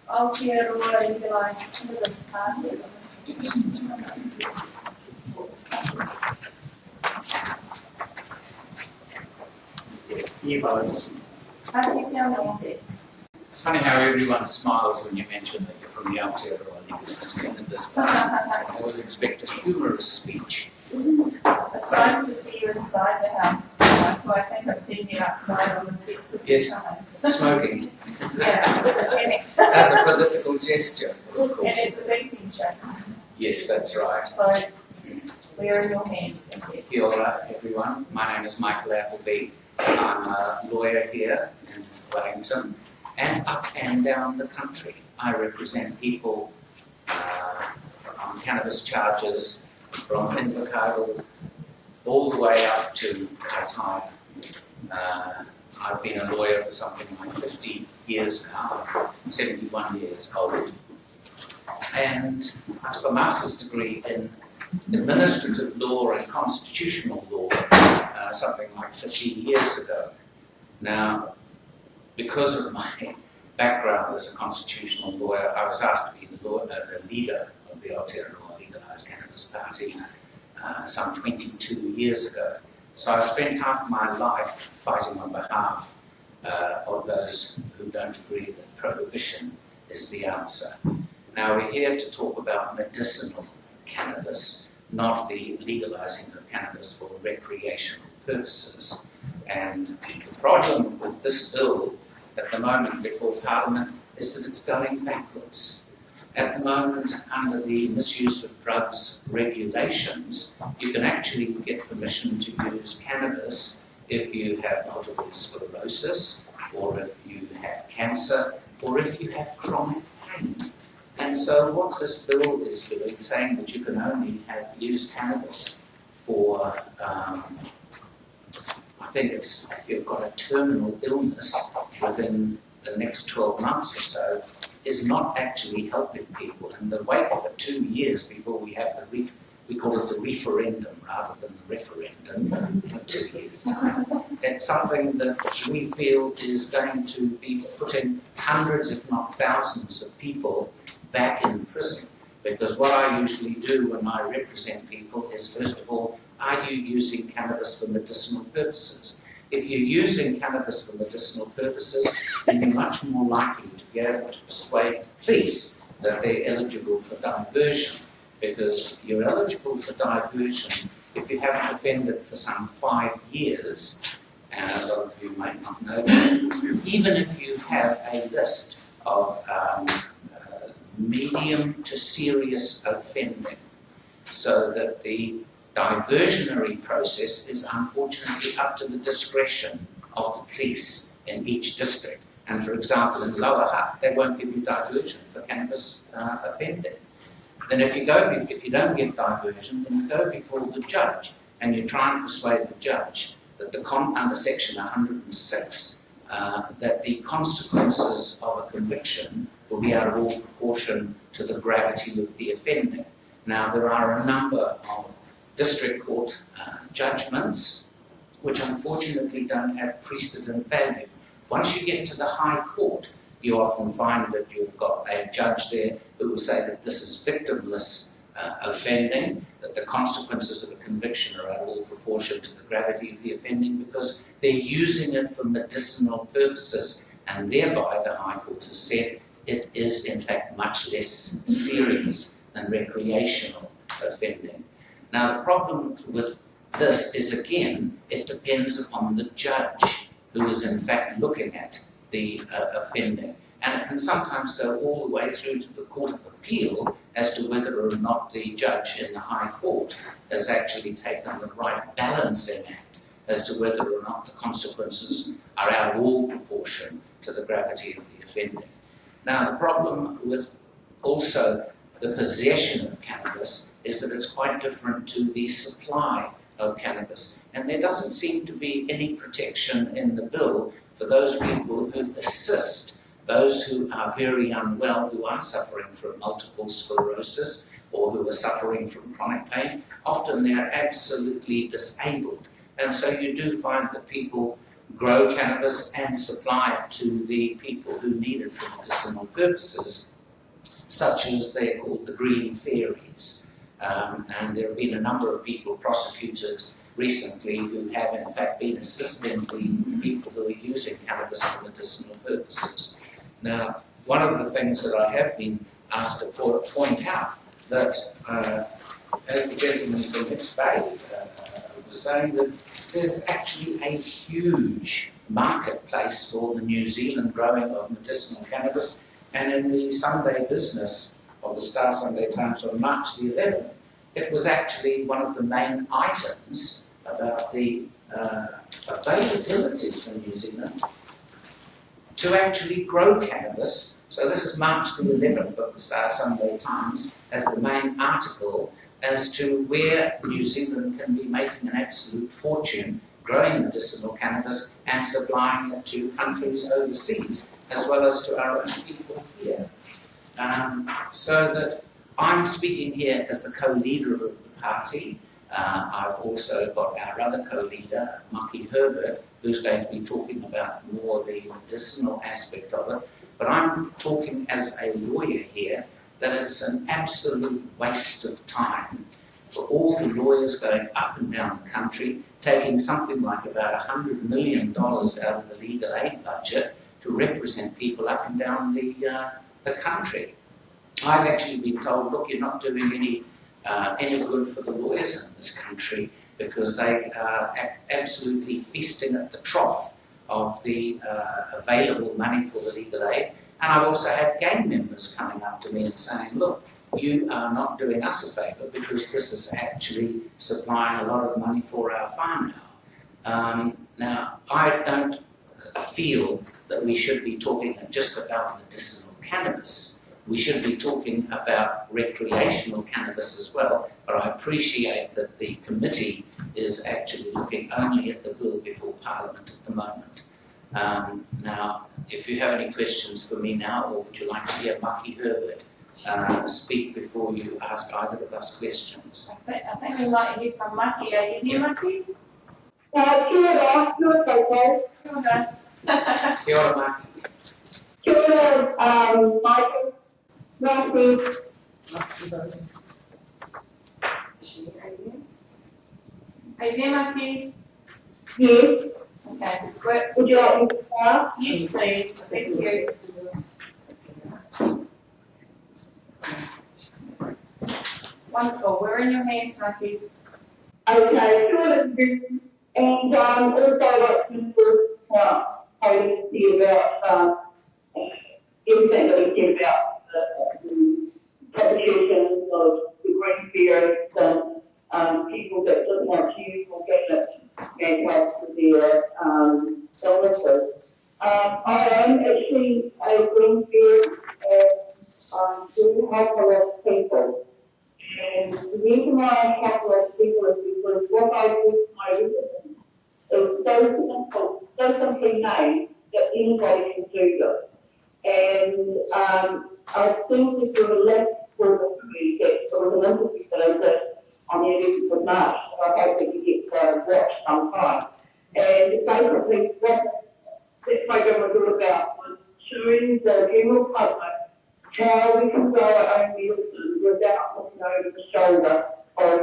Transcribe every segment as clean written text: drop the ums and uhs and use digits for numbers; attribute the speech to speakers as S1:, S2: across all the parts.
S1: Aotearoa Legalise Cannabis Party.
S2: It's funny how everyone smiles when you mention that you're from the Aotearoa Legalise Cannabis Party. I always expect a humorous speech.
S1: It's nice to see you inside the house, Michael. I think I've seen you outside on the streets a few times.
S2: Smoking.
S1: Yeah,
S2: That's a political gesture, of
S1: and
S2: course.
S1: it's a big picture.
S2: Yes, that's right.
S1: So, we are in your hands. Thank you.
S2: Kia ora, everyone. My name is Michael Appleby. I'm a lawyer here in Wellington and up and down the country. I represent people on cannabis charges from Invercargill all the way up to Kaitaia. I've been a lawyer for something like 50 years now, I'm 71 years old. And I took a master's degree in administrative law and constitutional law something like 15 years ago. Now, because of my background as a constitutional lawyer, I was asked to be the leader of the Aotearoa Legalise Cannabis Party some 22 years ago. So I've spent half my life fighting on behalf of those who don't agree that prohibition is the answer. Now we're here to talk about medicinal cannabis, not the legalising of cannabis for recreational purposes. And the problem with this bill at the moment before Parliament is that it's going backwards. At the moment, under the misuse of drugs regulations, you can actually get permission to use cannabis if you have multiple sclerosis, or if you have cancer, or if you have chronic pain. And so what this bill is doing, saying that you can only use cannabis for, I think it's if you've got a terminal illness within the next 12 months or so, is not actually helping people. And the wait for 2 years before we have we call it the referendum rather than the referendum in 2 years' time. It's something that we feel is going to be putting hundreds, if not thousands, of people back in prison. Because what I usually do when I represent people is, first of all, are you using cannabis for medicinal purposes? If you're using cannabis for medicinal purposes, then you're much more likely to be able to persuade police that they're eligible for diversion. Because you're eligible for diversion if you haven't offended for some 5 years, and a lot of you might not know that, even if you have a list of medium to serious offending, so that the diversionary process is unfortunately up to the discretion of the police in each district. And for example, in Lower Hutt, they won't give you diversion for cannabis offending. Then if you don't get diversion, then you go before the judge and you try and persuade the judge that under section 106, that the consequences of a conviction will be out of all proportion to the gravity of the offending. Now, there are a number of district court judgments which unfortunately don't have precedent value. Once you get to the High Court, you often find that you've got a judge there who will say that this is victimless offending, that the consequences of a conviction are out of all proportion to the gravity of the offending because they're using it for medicinal purposes, and thereby the High Court has said it is in fact much less serious than recreational offending. Now the problem with this is, again, it depends upon the judge who is in fact looking at the offending. And it can sometimes go all the way through to the Court of Appeal as to whether or not the judge in the High Court has actually taken the right balancing act as to whether or not the consequences are out of all proportion to the gravity of the offending. Now the problem with also the possession of cannabis is that it's quite different to the supply of cannabis. And there doesn't seem to be any protection in the bill for those people who assist those who are very unwell, who are suffering from multiple sclerosis or who are suffering from chronic pain. Often they're absolutely disabled. And so you do find that people grow cannabis and supply it to the people who need it for medicinal purposes, such as they're called the green fairies. And there have been a number of people prosecuted recently who have in fact been assisting the people who are using cannabis for medicinal purposes. Now, one of the things that I have been asked to point out that, as the gentleman from Hicks Bay was saying, that there's actually a huge marketplace for the New Zealand growing of medicinal cannabis, and in the Sunday business of the Star Sunday Times on March the 11th, it was actually one of the main items about the availability for New Zealand to actually grow cannabis. So this is March the 11th of the Star Sunday Times as the main article as to where New Zealand can be making an absolute fortune growing medicinal cannabis and supplying it to countries overseas, as well as to our own people here. So that I'm speaking here as the co-leader of the party. I've also got our other co-leader, Maki Herbert, who's going to be talking about more the medicinal aspect of it. But I'm talking as a lawyer here that it's an absolute waste of time for all the lawyers going up and down the country, taking something like about $100 million out of the legal aid budget to represent people up and down the country. I've actually been told, look, you're not doing any good for the lawyers in this country because they are absolutely feasting at the trough of the available money for the legal aid. And I've also had gang members coming up to me and saying, look, you are not doing us a favour because this is actually supplying a lot of money for our farm now. Now, I don't feel that we should be talking just about medicinal cannabis. We should be talking about recreational cannabis as well, but I appreciate that the committee is actually looking only at the bill before Parliament at the moment. Now, if you have any questions for me now, or would you like to hear Maki Herbert speak before you ask either of us questions?
S1: I think we might hear from Maki. Are you here, Maki?
S3: Kia ora,
S1: Kia
S2: Kia ora, Maki.
S3: Kia ora, Michael, Maki.
S1: Are you there, Maki?
S3: Yes.
S1: Okay, this work.
S3: Would you like me to start?
S1: Yes, please. Thank you. Wonderful. We're in your hands, Maki.
S3: Okay, sure. And also I'd like to talk about everything that we said about the prosecution of the green theorists and people that don't want to use organic mankind for their illnesses. I am actually a green theorist and do help a lot of people. And the reason why I help a lot of people is because what I do to my residents is so simply made that anybody can do this. And I think if you're left for the community, there was an interview that I did on the 11th of March, and I hope that you get to watch sometime. And basically, what this program was all about was showing the general public how we can grow our own medicine without looking over the shoulder of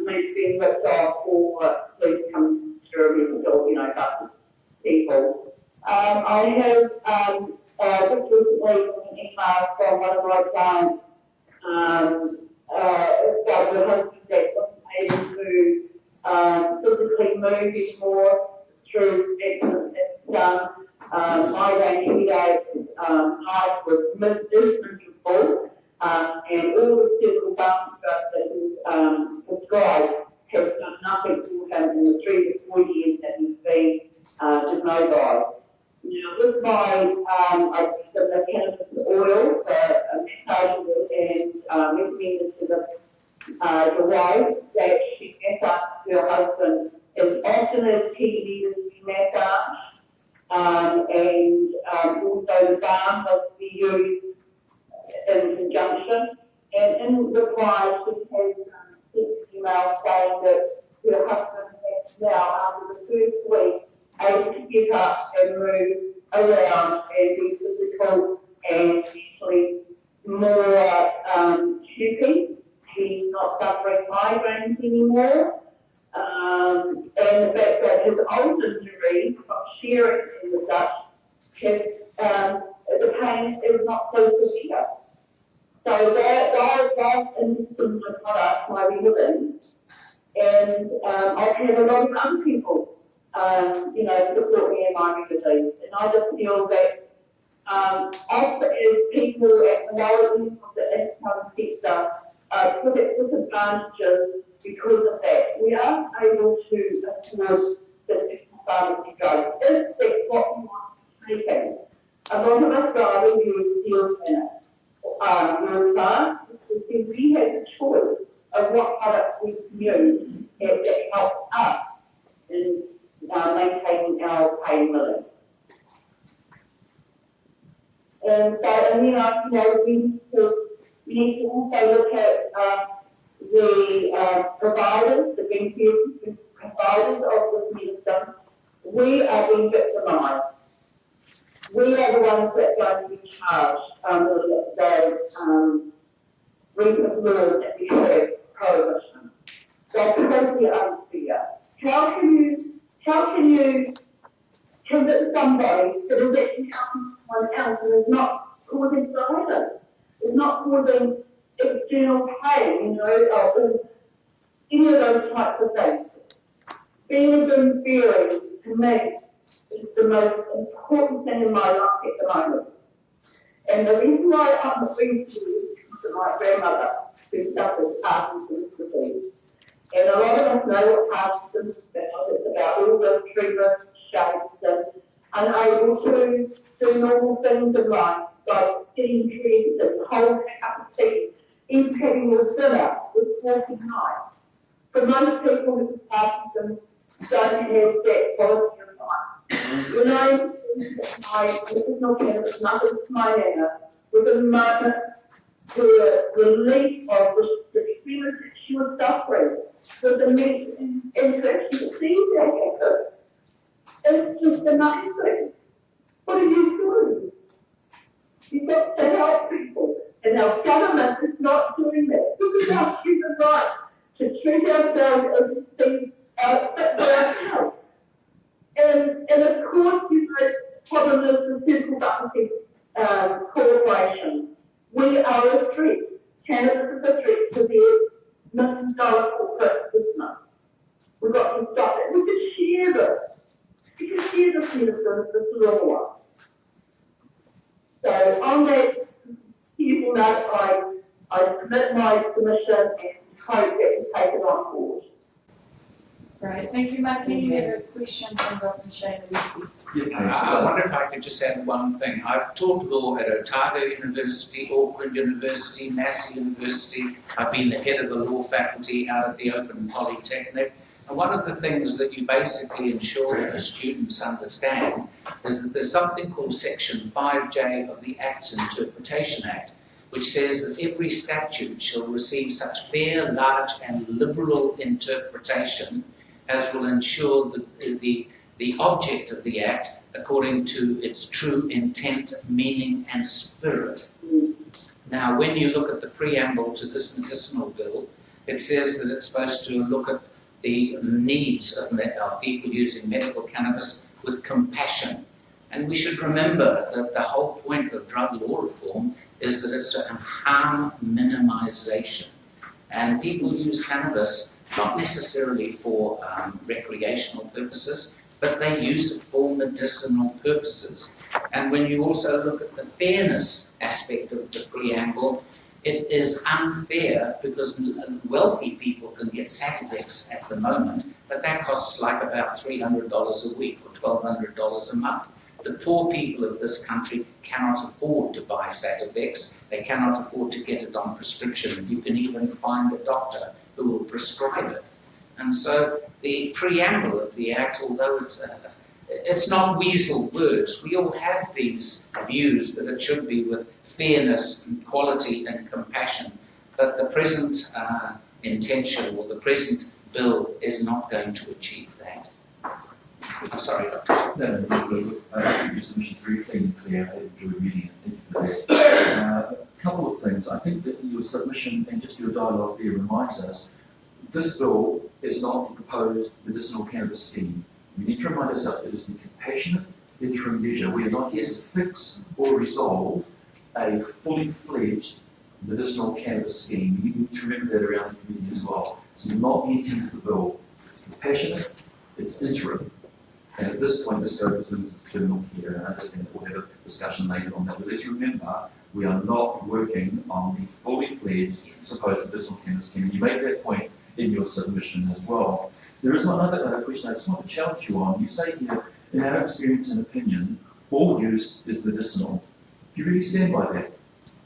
S3: maybe being ripped off or police coming to a or, busted people. I have just recently got an email from one of my clients about her husband that wasn't able to physically move anymore through accidents and migraine headaches, heart was miserable, and all the physical balance that was prescribed has done nothing for him in the 3 to 4 years that he's been immobilised. Now, with my, I give them the cannabis oil, the massage and recommended to the wife that she massage her husband as often as he needed to be massaged. And also the balm must be used in conjunction. And in reply, she has sent an email saying that her husband has now, after the first week, able to get up and move around and be physical and actually more happy. He's not suffering migraines anymore. And the fact that his old injury from sharing in the Dutch, the pain is not so severe. So that's interesting product my living. And I've had a lot of other people, support me in my disease. And I just feel that us as people at the lower end of the income sector put at disadvantages because of that. We aren't able to afford the pharmacy drugs. If that's what we want to take in, a lot of us rather use deals in it. We have a choice of what products we can use that help us in maintaining our pain relief. And so, we need to also look at the providers, the beneficiaries, providers of this medicine. We are being victimized. We are the ones that are going to be charged under the recent laws that we have prohibition. They're totally unfair. How can you convince somebody that is actually helping someone else and is not causing violence, is not causing external pain, or any of those types of things? Being a beneficiary, to me, is the most important thing in my life at the moment. And the reason why I'm bringing to you is because of my grandmother, who suffers Parkinson's disease. And a lot of us know what Parkinson's is about. It's about all the treatment, shapes, and unable to do normal things in life, like getting dressed and holding a cup of tea, even having your dinner with walking night. For most people with Parkinson's, don't have that quality of life. When I was my medicinal cannabis mother to my nana, was a moment to the relief of the experience that she was suffering with the medicine, and to actually see that happen. It's just amazing. What are you doing? You've got to help people, and our government is not doing that. This is our human right to treat ourselves as things fit for ourselves. And of course, the problem is the physical government corporation. We are a threat. Cannabis is a threat to their $1 million corporate business. We've got to stop it. We can share this. We can share this medicine, this law. So on that beautiful note, I submit my submission and hope that we take it on board.
S1: Great, thank you, Maki. You have a question from Dr. Shane Lucy.
S2: I wonder if I could just add one thing. I've taught law at Otago University, Auckland University, Massey University. I've been the head of the law faculty out at the Open Polytechnic. And one of the things that you basically ensure that the students understand is that there's something called Section 5J of the Acts Interpretation Act, which says that every statute shall receive such fair, large and liberal interpretation as will ensure the object of the Act according to its true intent, meaning and spirit. Now, when you look at the preamble to this medicinal bill, it says that it's supposed to look at the needs of people using medical cannabis with compassion. And we should remember that the whole point of drug law reform is that it's a harm minimization. And people use cannabis not necessarily for recreational purposes, but they use it for medicinal purposes. And when you also look at the fairness aspect of the preamble, it is unfair because wealthy people can get Sativex at the moment, but that costs like about $300 a week or $1,200 a month. The poor people of this country cannot afford to buy Sativex. They cannot afford to get it on prescription. You can even find a doctor who will prescribe it. And so the preamble of the Act, although it's not weasel words, we all have these views that it should be with fairness and quality and compassion, but the present intention or the present bill is not going to achieve that. I'm sorry, Dr.
S4: No, I think your submission's very clean and clear. I enjoyed reading it. Thank you for that. A couple of things. I think that your submission and just your dialogue there reminds us this bill is not the proposed medicinal cannabis scheme. We need to remind ourselves it is the compassionate interim measure. We are not here to fix or resolve a fully fledged medicinal cannabis scheme. You need to remember that around the community as well. It's not the intent of the bill. It's compassionate, it's interim. And at this point, this goes to terminal care, and I understand that we'll have a discussion later on that. But let's remember, we are not working on the fully fledged proposed medicinal cannabis scheme. And you make that point in your submission as well. There is one other question I just want to challenge you on. You say here, in our experience and opinion, all use is medicinal. Do you really stand by that?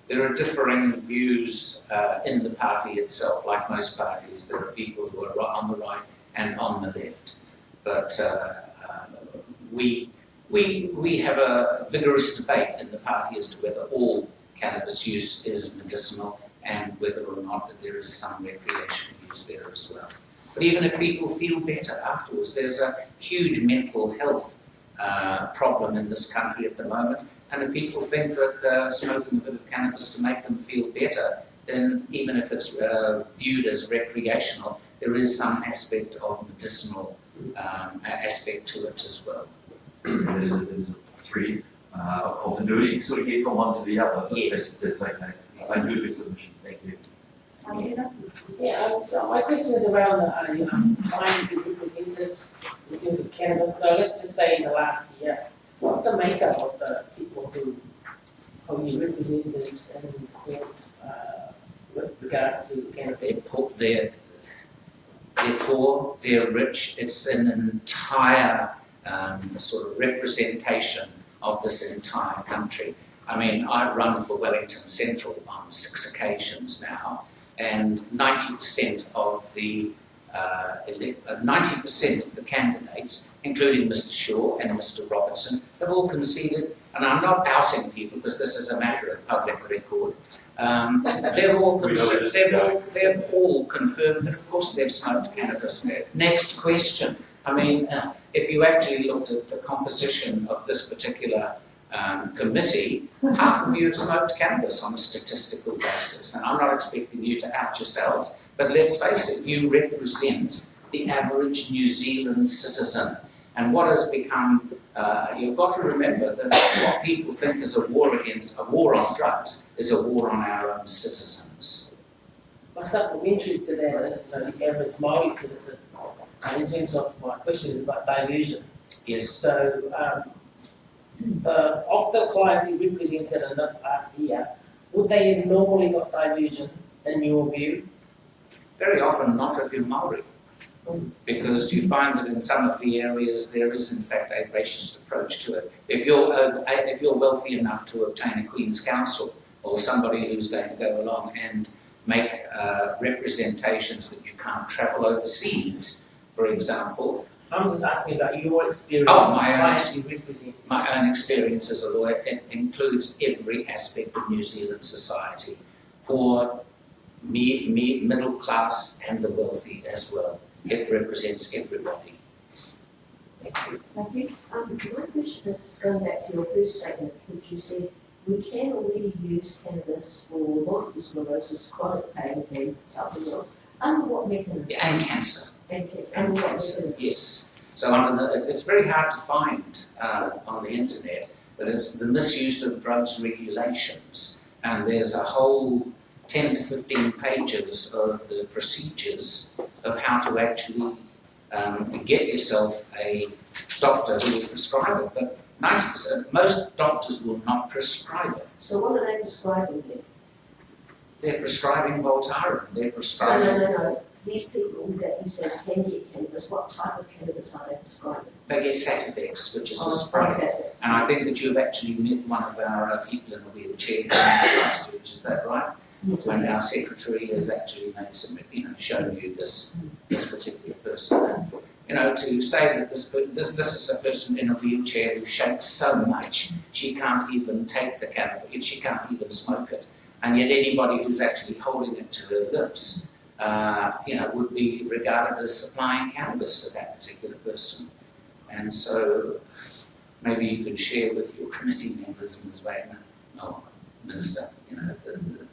S2: There are differing views in the party itself. Like most parties, there are people who are on the right and on the left. But we have a vigorous debate in the party as to whether all cannabis use is medicinal and whether or not there is some recreational use there as well. But even if people feel better afterwards, there's a huge mental health problem in this country at the moment, and if people think that smoking a bit of cannabis to make them feel better, then even if it's viewed as recreational, there is some aspect of medicinal aspect to it as well.
S4: There is a thread of continuity. You sort of get from one to the other, but
S2: yes.
S4: that's okay. I do your submission. Thank you.
S5: Yeah, so my question is around the clients you represented in terms of cannabis. So let's just say in the last year, what's the makeup of the people who you represented in court with regards to cannabis?
S2: They're poor, they're rich. It's an entire sort of representation of this entire country. I mean, I've run for Wellington Central on 6 occasions now, and 90% of the 90% of the candidates, including Mr. Shaw and Mr. Robertson, have all conceded, and I'm not outing people because this is a matter of public record. They've all confirmed that, of course, they've smoked cannabis. Next question. I mean, if you actually looked at the composition of this particular committee, half of you have smoked cannabis on a statistical basis. And I'm not expecting you to out yourselves, but let's face it, you represent the average New Zealand citizen. And what has become, you've got to remember that what people think is a war on drugs is a war on our own citizens.
S5: My supplementary to that is the average Maori citizen, in terms of my question is about diversion.
S2: Yes.
S5: So, of the clients you represented in the last year, would they have normally got diversion in your view?
S2: Very often not if you're Maori, because you find that in some of the areas there is in fact a racist approach to it. If you're wealthy enough to obtain a Queen's Counsel or somebody who's going to go along and make representations that you can't travel overseas, for example.
S5: I'm just asking about your experience.
S2: Oh, my own experience as a lawyer, it includes every aspect of New Zealand society. Poor, middle class and the wealthy as well. It represents everybody.
S1: Thank you.
S6: My question is going back to your first statement, which you said we can already use cannabis for multiple sclerosis, chronic pain, and something else. Under what mechanism?
S2: Yeah, and cancer.
S6: Under what mechanism?
S2: Yes. So it's very hard to find on the internet, but it's the misuse of drugs regulations, and there's a whole 10 to 15 pages of the procedures of how to actually get yourself a doctor who will prescribe it. But 90%, most doctors will not prescribe it.
S6: So what are they prescribing then?
S2: They're prescribing Voltaren. They're prescribing.
S6: No. These people that you said can get cannabis, what type of cannabis are they prescribing?
S2: They get Sativex, which is a spray. And I think that you've actually met one of our people in a wheelchair last week, is that right?
S6: Yes,
S2: When our secretary has actually made some, shown you this particular person. To say that this is a person in a wheelchair who shakes so much, she can't even take the cannabis, she can't even smoke it. And yet anybody who's actually holding it to her lips, would be regarded as supplying cannabis to that particular person. And so maybe you could share with your committee members, Ms. Wagner, or Minister,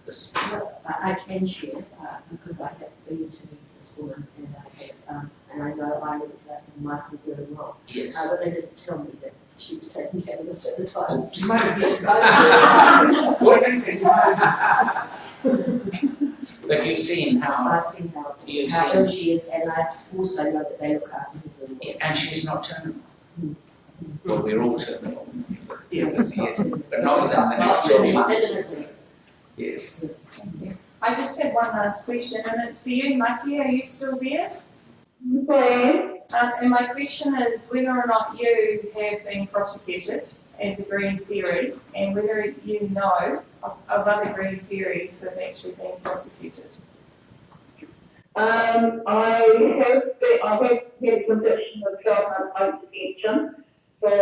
S2: this.
S6: Well, I can share, because I have been to meet this woman, and and I know I looked at Michael very well.
S2: Yes.
S6: But they didn't tell me that she was taking cannabis at the time.
S2: Oops. But you've seen how.
S6: I've seen how
S2: You've
S6: ill
S2: seen,
S6: she is, and I also know that they look after her very well.
S2: and she's not terminal.
S6: Mm.
S2: Well, we're all terminal.
S6: Yeah.
S2: But not within the next 12 months. Yes.
S1: I just had one last question, and it's for you, Maki. Are you still there? And my question is whether or not you have been prosecuted as a green fairy, and whether you know of other green fairies who have actually been prosecuted.
S3: I have had conviction of 12-month home detention for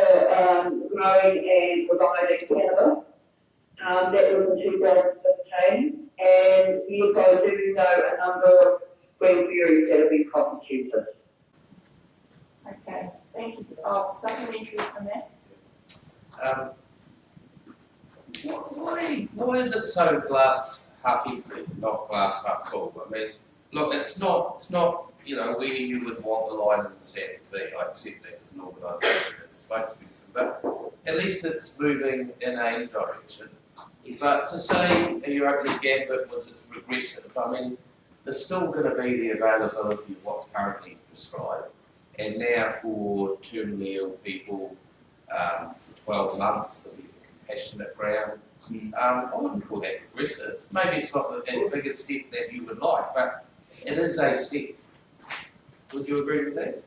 S3: growing and providing cannabis. That was in 2015, and yes, I do know a number of green fairies that have been prosecuted.
S1: Okay, thank you. Oh, supplementary from that.
S7: Why is it so glass half empty, not glass half full? I mean, look, it's not, where you would want the line in the sand to be. I accept that as an organisation, it's spokesperson, but at least it's moving in a direction.
S2: Yes.
S7: But to say your opening gambit was it's regressive, I mean, there's still going to be the availability of what's currently prescribed. And now for terminally ill people, for 12 months, there'll be a compassionate ground. I wouldn't call that progressive. Maybe it's not the biggest step that you would like, but it is a step. Would you agree with that?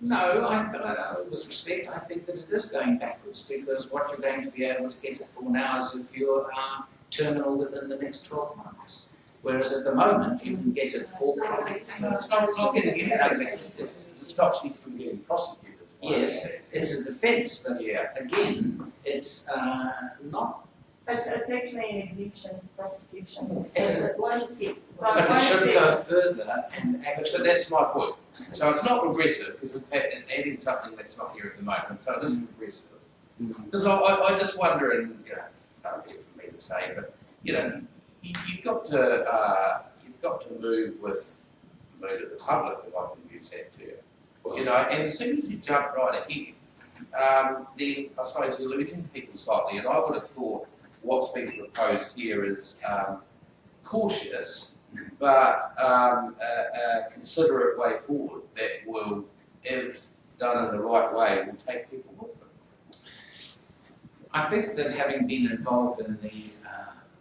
S2: No, with respect, I think that it is going backwards, because what you're going to be able to get it for now is if you're terminal within the next 12 months. Whereas at the moment, you can get it for chronic.
S7: It's not getting anything. It stops you from getting prosecuted.
S2: Yes, it's a defence, but
S7: Yeah.
S2: again, it's not.
S1: It's actually an exemption to prosecution.
S2: It's a,
S6: One thing.
S2: but it should go further and
S7: But
S2: actually.
S7: that's my point. So it's not progressive, because in fact it's adding something that's not here at the moment, so it is progressive. Because I just wonder, and it's not here for me to say, but you've got to move with the mood of the public, if I can use that term. And as soon as you jump right ahead, then I suppose you're losing people slightly. And I would have thought what's being proposed here is cautious, but a considerate way forward that will, if done in the right way, will take people with them.
S2: I think that having been involved in the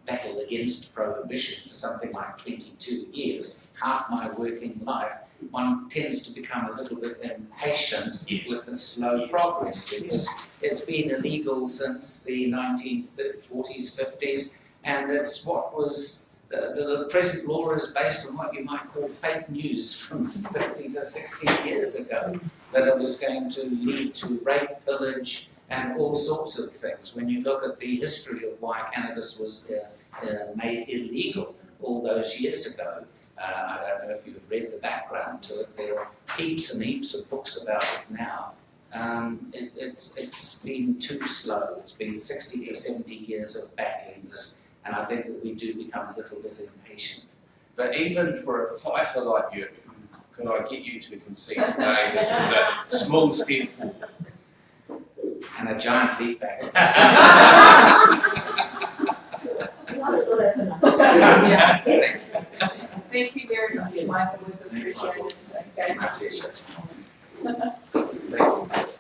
S2: battle against prohibition for something like 22 years, half my working life, one tends to become a little bit impatient with the slow progress, because it's been illegal since the 1940s, 50s, and it's what was, the present law is based on what you might call fake news from 50 to 60 years ago, that it was going to lead to rape, pillage, and all sorts of things. When you look at the history of why cannabis was made illegal all those years ago, I don't know if you've read the background to it. There are heaps and heaps of books about it now. It's been too slow. It's been 60 to 70 years of battling this, and I think that we do become a little bit impatient.
S7: But even for a fighter like you, can I get you to concede today this is a small step forward?
S2: And a giant leap backwards.
S1: Thank you very much, Michael. We appreciate it. Okay.
S2: My pleasure. Thank you.